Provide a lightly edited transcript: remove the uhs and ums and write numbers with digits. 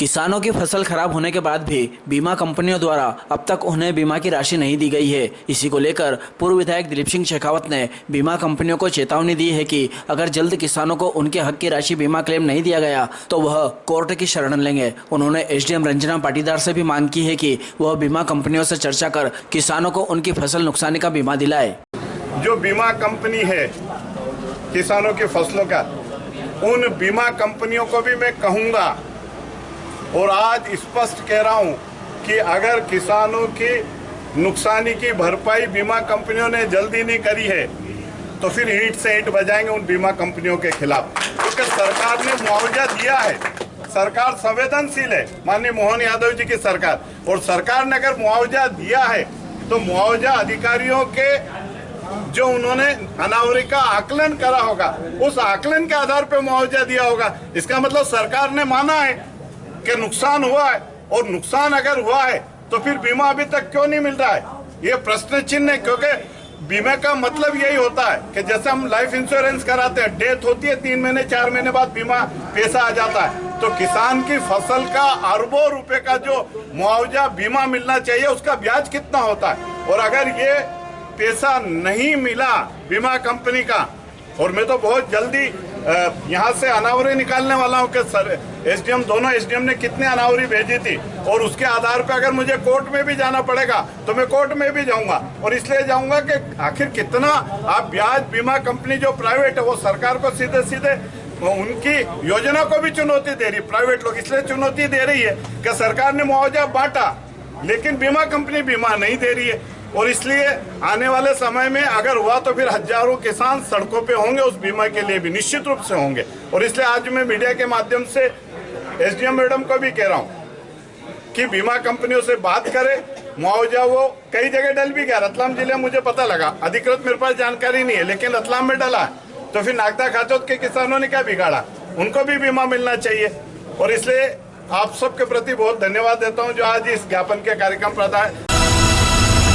किसानों की फसल खराब होने के बाद भी बीमा कंपनियों द्वारा अब तक उन्हें बीमा की राशि नहीं दी गई है। इसी को लेकर पूर्व विधायक दिलीप सिंह शेखावत ने बीमा कंपनियों को चेतावनी दी है कि अगर जल्द किसानों को उनके हक की राशि बीमा क्लेम नहीं दिया गया तो वह कोर्ट की शरण लेंगे। उन्होंने एसडीएम रंजना पाटीदार से भी मांग की है कि वह बीमा कंपनियों से चर्चा कर किसानों को उनकी फसल नुकसानी का बीमा दिलाए। जो बीमा कंपनी है किसानों की फसलों का, उन बीमा कंपनियों को भी मैं कहूँगा और आज स्पष्ट कह रहा हूं कि अगर किसानों की नुकसानी की भरपाई बीमा कंपनियों ने जल्दी नहीं करी है तो फिर ईंट से ईंट बजाएंगे उन बीमा कंपनियों के खिलाफ, क्योंकि सरकार ने मुआवजा दिया है। सरकार संवेदनशील है, माननीय मोहन यादव जी की सरकार, और सरकार ने अगर मुआवजा दिया है तो मुआवजा अधिकारियों के जो उन्होंने अनावरी का आकलन करा होगा उस आकलन के आधार पर मुआवजा दिया होगा। इसका मतलब सरकार ने माना है कि नुकसान हुआ है, और नुकसान अगर हुआ है तो फिर बीमा अभी तक क्यों नहीं मिल रहा है, ये प्रश्न चिन्ह है। क्योंकि बीमा का मतलब यही होता है कि जैसे हम लाइफ इंश्योरेंस कराते हैं, डेथ होती है 3 महीने 4 महीने बाद बीमा पैसा आ जाता है, तो किसान की फसल का अरबों रुपए का जो मुआवजा बीमा मिलना चाहिए उसका ब्याज कितना होता है। और अगर ये पैसा नहीं मिला बीमा कंपनी का, और मैं तो बहुत जल्दी यहाँ से अनावरी निकालने वाला हूँ कि सर एसडीएम, दोनों एसडीएम ने कितने अनावरी भेजी थी, और उसके आधार पर अगर मुझे कोर्ट में भी जाना पड़ेगा तो मैं कोर्ट में भी जाऊंगा। और इसलिए जाऊंगा कि आखिर कितना आप ब्याज, बीमा कंपनी जो प्राइवेट है वो सरकार को सीधे सीधे उनकी योजना को भी चुनौती दे रही, प्राइवेट लोग इसलिए चुनौती दे रही है कि सरकार ने मुआवजा बांटा लेकिन बीमा कंपनी बीमा नहीं दे रही है। और इसलिए आने वाले समय में अगर हुआ तो फिर हजारों किसान सड़कों पे होंगे, उस बीमा के लिए भी निश्चित रूप से होंगे। और इसलिए आज मैं मीडिया के माध्यम से एसडीएम मैडम को भी कह रहा हूं कि बीमा कंपनियों से बात करें। मुआवजा वो कई जगह डल भी गया, रतलाम जिले में मुझे पता लगा, अधिकृत मेरे पास जानकारी नहीं है, लेकिन रतलाम में डला, तो फिर नागदा खाचौद के किसानों ने क्या बिगाड़ा, उनको भी बीमा मिलना चाहिए। और इसलिए आप सबके प्रति बहुत धन्यवाद देता हूँ जो आज इस ज्ञापन के कार्यक्रम पर आए।